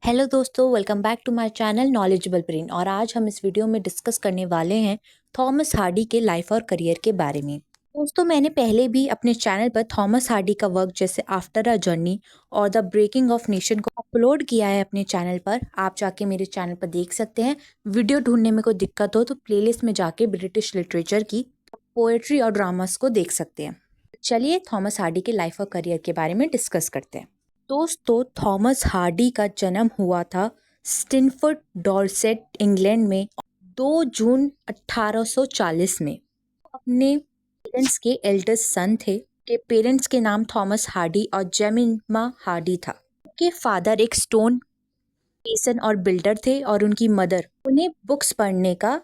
Hello दोस्तों, welcome back to my channel knowledgeable brain. और आज हम इस वीडियो में डिस्कस करने वाले हैं थॉमस हार्डी के लाइफ और करियर के बारे में। दोस्तों, मैंने पहले भी अपने चैनल पर थॉमस हार्डी का वर्क जैसे आफ्टर अ जर्नी और द ब्रेकिंग ऑफ नेशन को अपलोड किया है अपने चैनल पर। आप जाके मेरे चैनल पर देख सकते हैं। वीडियो ढूंढने में कोई दिक्कत हो तो प्लेलिस्ट में जाके ब्रिटिश लिटरेचर की पोएट्री और ड्रामास को देख सकते हैं। चलिए थॉमस हार्डी के लाइफ और करियर के बारे में डिस्कस करते हैं। दोस्तों, थॉमस हार्डी का जन्म हुआ था स्टिनफोर्ड, डॉर्सेट, इंग्लैंड में 2 जून 1840 में। अपने पेरेंट्स के एल्डेस्ट सन थे। के पेरेंट्स के नाम थॉमस हार्डी और जेमिमा हार्डी था। उनके फादर एक स्टोन मेसन और बिल्डर थे और उनकी मदर उन्हें बुक्स पढ़ने का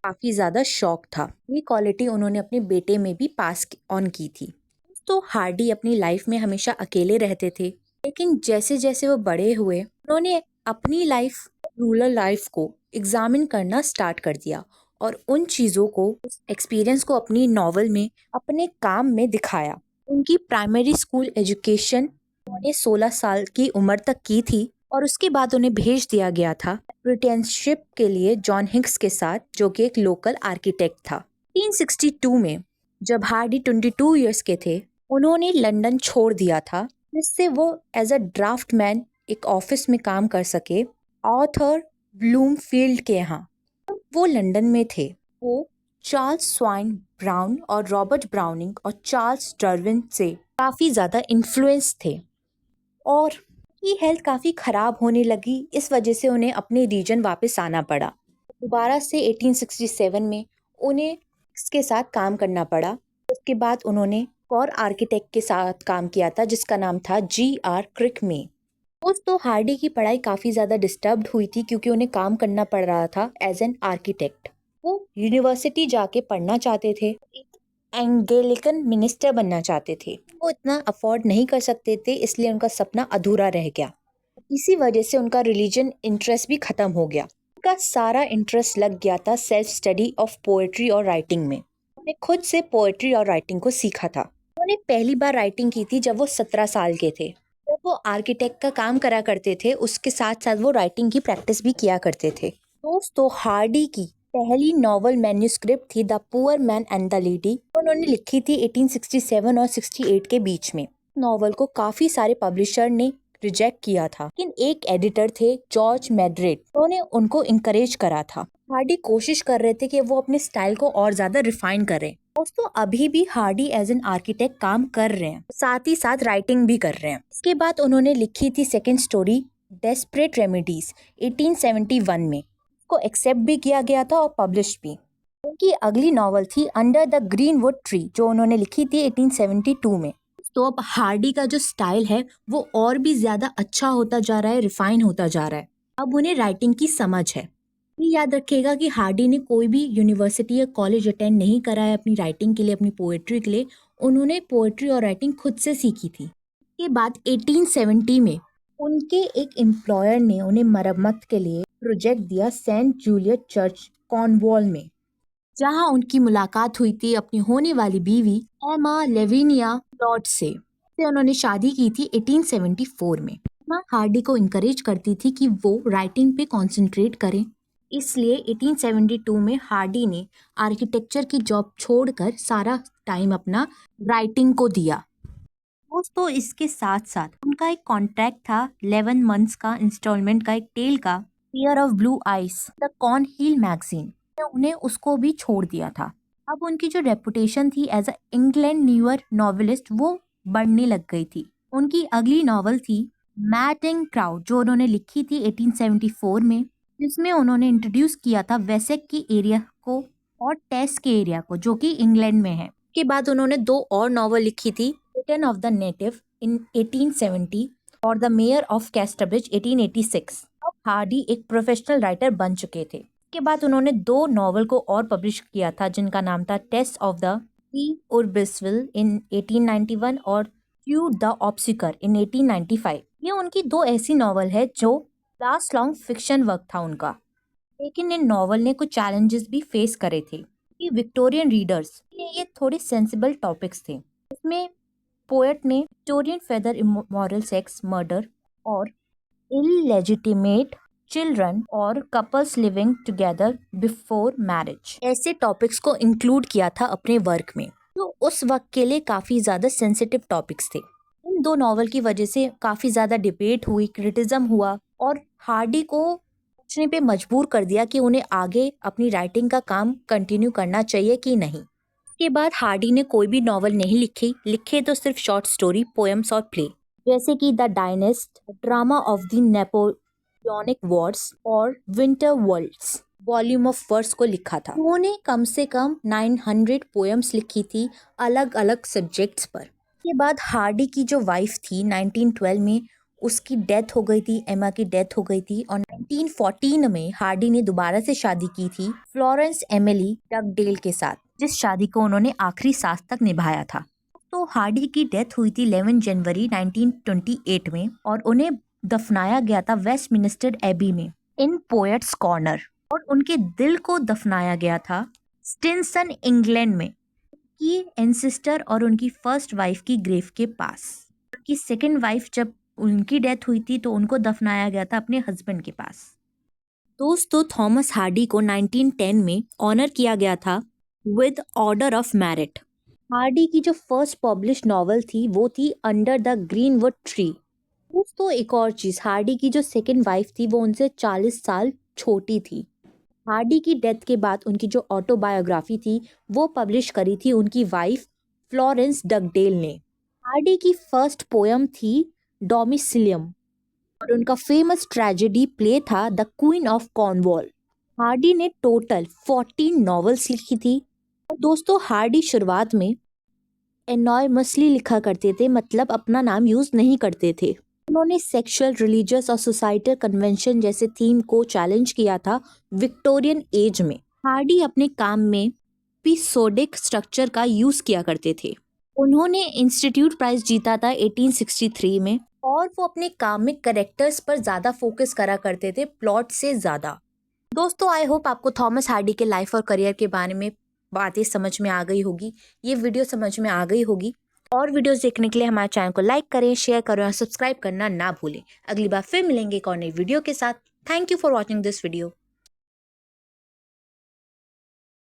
काफ़ी ज़्यादा शौक था। ये क्वालिटी उन्होंने अपने बेटे में भी पास ऑन की थी। तो हार्डी अपनी लाइफ में हमेशा अकेले रहते थे, लेकिन जैसे जैसे वो बड़े हुए उन्होंने अपनी लाइफ, रूरल लाइफ को एग्जामिन करना स्टार्ट कर दिया और उन चीज़ों को, उस एक्सपीरियंस को अपनी नॉवल में, अपने काम में दिखाया। उनकी प्राइमरी स्कूल एजुकेशन उन्होंने 16 साल की उम्र तक की थी और उसके बाद उन्हें भेज दिया गया था अप्रेंटिसशिप के लिए जॉन हिक्स के साथ, जो कि एक लोकल आर्किटेक्ट था। 1862 में जब हार्डी 22 ईयर्स के थे, उन्होंने लंदन छोड़ दिया था, जिससे वो एज अ ड्राफ्टमैन एक ऑफिस में काम कर सके ऑथर ब्लूमफील्ड के यहाँ। वो लंदन में थे। वो चार्ल्स स्वाइन ब्राउन और रॉबर्ट ब्राउनिंग और चार्ल्स डार्विन से काफ़ी ज़्यादा इन्फ्लुएंस थे और उनकी हेल्थ काफ़ी ख़राब होने लगी। इस वजह से उन्हें अपने रीजन वापस आना पड़ा। दोबारा से 1867 में उन्हें इसके साथ काम करना पड़ा। उसके बाद उन्होंने और आर्किटेक्ट के साथ काम किया था जिसका नाम था G.R. क्रिकमे। दोस्तों, हार्डी की पढ़ाई काफ़ी ज़्यादा डिस्टर्ब्ड हुई थी क्योंकि उन्हें काम करना पड़ रहा था एज एन आर्किटेक्ट। वो यूनिवर्सिटी जाके पढ़ना चाहते थे, एक एंगेलिकन मिनिस्टर बनना चाहते थे। वो इतना अफोर्ड नहीं कर सकते थे, इसलिए उनका सपना अधूरा रह गया। इसी वजह से उनका रिलीजन इंटरेस्ट भी ख़त्म हो गया। उनका सारा इंटरेस्ट लग गया था सेल्फ स्टडी ऑफ पोएट्री और राइटिंग में। उन्होंने खुद से पोएट्री और राइटिंग को सीखा था। उन्होंने पहली बार राइटिंग की थी जब वो 17 साल के थे। जब वो आर्किटेक्ट का काम करा करते थे, उसके साथ साथ वो राइटिंग की प्रैक्टिस भी किया करते थे। दोस्तों, हार्डी की पहली नॉवल मैन्युस्क्रिप्ट थी the poor man and the lady. उन्होंने लिखी थी 1867 और 68 के बीच में। नॉवल को काफ़ी सारे पब्लिशर ने रिजेक्ट किया था, लेकिन एक एडिटर थे जॉर्ज मैड्रिड, उन्होंने उनको इंकरेज करा था। हार्डी कोशिश कर रहे थे कि वो अपने स्टाइल को और ज़्यादा रिफाइन करें। दोस्तों, अभी भी हार्डी एज एन आर्किटेक्ट काम कर रहे हैं, साथ ही साथ राइटिंग भी कर रहे हैं। इसके बाद उन्होंने लिखी थी सेकेंड स्टोरी डेस्परेट रेमेडीज 1871 में। को एक्सेप्ट भी किया गया था और पब्लिश भी। उनकी अगली नॉवल थी अंडर द ग्रीनवुड ट्री, जो उन्होंने लिखी थी 1872 में। तो अब हार्डी का जो स्टाइल है वो और भी ज़्यादा अच्छा होता जा रहा है, रिफाइन होता जा रहा है। अब उन्हें राइटिंग की समझ है। ये याद रखिएगा कि हार्डी ने कोई भी यूनिवर्सिटी या कॉलेज अटेंड नहीं करा है अपनी राइटिंग के लिए, अपनी पोएट्री के लिए। उन्होंने पोएट्री और राइटिंग खुद से सीखी थी। इसके बाद 1870 में उनके एक एम्प्लॉयर ने उन्हें मरम्मत के लिए प्रोजेक्ट दिया सेंट जूलियट चर्च कॉर्नवॉल में, जहां उनकी मुलाकात हुई थी अपनी होने वाली बीवी एमा लेविनिया लॉर्ड से उन्होंने शादी की थी 1874 में। एमा हार्डी को इनकरेज करती थी कि वो राइटिंग पे कंसंट्रेट करें, इसलिए 1872 में हार्डी ने आर्किटेक्चर की जॉब छोड़कर सारा टाइम अपना राइटिंग को दिया। दोस्तों, इसके साथ साथ उनका एक कॉन्ट्रैक्ट था 11 मंथ्स का इंस्टॉलमेंट का, एक टेल का, pair of blue eyes the Cornhill magazine. उन्हें उसको भी छोड़ दिया था। अब उनकी जो रेपुटेशन थी as a England newer novelist वो बढ़ने लग गई थी। उनकी अगली नॉवल थी मैटिंग क्राउड, जो उन्होंने लिखी थी 1874 में, जिसमें उन्होंने इंट्रोड्यूस किया था वेसेक की एरिया को और टेस के एरिया को, जो कि इंग्लैंड में है। के बाद उन्होंने 2 और नॉवल लिखी थी, रिटर्न ऑफ द नेटिव इन 1870 और द मेयर ऑफ कैस्टरब्रिज 1886। अब हार्डी एक प्रोफेशनल राइटर बन चुके थे। के बाद उन्होंने 2 नॉवल को और पब्लिश किया था जिनका नाम था टेस्ट ऑफ द उर्बिसविल इन 1891 और क्यू द ऑब्सिकर इन 1895। ये उनकी 2 ऐसी नॉवल है जो लास्ट लॉन्ग फिक्शन वर्क था उनका, लेकिन इन नॉवल ने कुछ चैलेंजेस भी फेस करे थे कि विक्टोरियन रीडर्स ये थोड़े सेंसिबल टॉपिक्स थे। इसमें पोएट ने Victorian feather immoral sex, murder और इलेजिटिमेट चिल्ड्रन और couples living together before marriage, ऐसे टॉपिक्स को इंक्लूड किया था अपने वर्क में, जो उस वक्त के लिए काफ़ी ज़्यादा सेंसिटिव टॉपिक्स थे। इन दो नॉवल की वजह से काफ़ी ज़्यादा डिबेट हुई, क्रिटिज्म हुआ और हार्डी को सोचने पे मजबूर कर दिया कि उन्हें आगे अपनी राइटिंग का काम कंटिन्यू करना चाहिए कि नहीं। इसके बाद हार्डी ने कोई भी नॉवल नहीं लिखे तो सिर्फ शॉर्ट स्टोरी, पोएम्स और प्ले, जैसे कि the dynast, drama of the Napoleonic wars और winter words volume of verse को लिखा था। उन्होंने कम से कम 900 पोएम्स लिखी थी अलग अलग सब्जेक्ट्स पर। के बाद हार्डी की जो वाइफ थी 1912 में उसकी डेथ हो गई थी, एमा की डेथ हो गई थी, और 1914 में हार्डी ने दोबारा से शादी की थी फ्लोरेंस एमिली डगडेल के साथ, जिस शादी को उन्होंने आखिरी सांस तक निभाया था। तो हार्डी की डेथ हुई थी 11 जनवरी 1928 में और उन्हें दफनाया गया था वेस्टमिनिस्टर एबी में इन पोएट्स कॉर्नर, और उनके दिल को दफनाया गया था स्टिनसन इंग्लैंड में की एंसेस्टर और उनकी फर्स्ट वाइफ की ग्रेव के पास। उनकी सेकंड वाइफ जब उनकी डेथ हुई थी तो उनको दफनाया गया था अपने हस्बैंड के पास। दोस्तों, थॉमस हार्डी को 1910 में ऑनर किया गया था with order of merit. Hardy की जो फर्स्ट पब्लिश नॉवल थी वो थी अंडर द ग्रीनवुड ट्री। दोस्तों, एक और चीज़, हार्डी की जो सेकंड वाइफ थी वो उनसे 40 साल छोटी थी। हार्डी की डेथ के बाद उनकी जो ऑटोबायोग्राफी थी वो पब्लिश करी थी उनकी वाइफ फ्लोरेंस डगडेल ने। हार्डी की फर्स्ट पोयम थी डोमिसिलियम और उनका फेमस ट्रेजेडी प्ले था the queen of Cornwall. Hardy ने टोटल 14 नॉवेल्स लिखी थी। और दोस्तों, हार्डी शुरुआत में एनॉयमसली लिखा करते थे, मतलब अपना नाम यूज नहीं करते थे। उन्होंने सेक्सुअल, रिलीजियस और सोसाइटल कन्वेंशन जैसे थीम को चैलेंज किया था विक्टोरियन एज में। हार्डी अपने काम में एपिसोडिक स्ट्रक्चर का यूज किया करते थे। उन्होंने इंस्टीट्यूट प्राइज जीता था 1863 में और वो अपने काम में कैरेक्टर्स पर ज़्यादा फोकस करा करते थे प्लॉट से ज़्यादा। दोस्तों, आई होप आपको थॉमस हार्डी के लाइफ और करियर के बारे में बातें समझ में आ गई होगी, ये वीडियो समझ में आ गई होगी। और वीडियोस देखने के लिए हमारे चैनल को लाइक करें, शेयर करें और सब्सक्राइब करना ना भूलें। अगली बार फिर मिलेंगे एक और नई वीडियो के साथ। Thank you for watching this video.